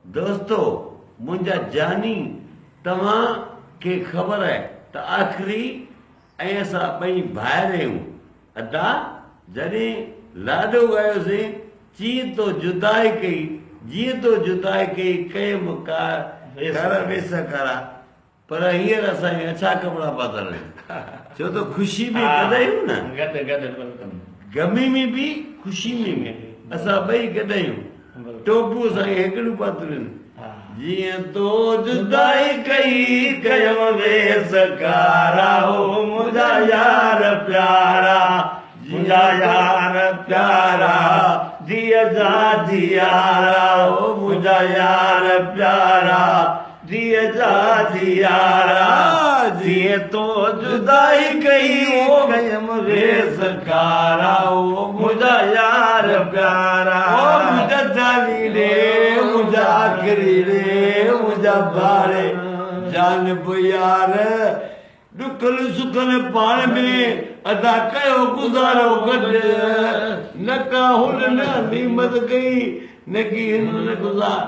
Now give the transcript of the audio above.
दोस्तो मुंहिंजा जानी तव्हां खे ख़बर आहे त आख़िरी ऐं असां ॿई भाइर आहियूं। अदा जॾहिं लाॾो ॻायोसीं चीअं तो जुदाई कई, जीअं तो जुदाई कई कयमि कर वेस करा, पर हींअर असांखे अछा कपिड़ा पातल आहिनि। छो त ख़ुशी में गॾु आहियूं न, गमी में बि ख़ुशी में बि असां ॿई गॾु आहियूं। टोपियूं असांखे हिकिड़ियूं पातलियूं आहिनि। जीअं तो जुदाई कई कयमि वेस कारा, हो मुंहिंजा यार प्यारा, मुंहिंजा यार प्यारा, धीअ जा धीयारा, हो मुंहिंजा यार प्यारा, धीअ जा धीयारा। जीअं तो जुदाई कई कयमि वेस कारा, हो मुंहिंजा यार प्यारा, मुंहिंजा जानी रे, मुंहिंजा आख़िरी रे, मुंहिंजा भारे जान बि यार। दुखल सुखल पाण में अदा कयो गुज़ारो गॾु, न का हुन न नीमत कई न की हिन गुज़ार।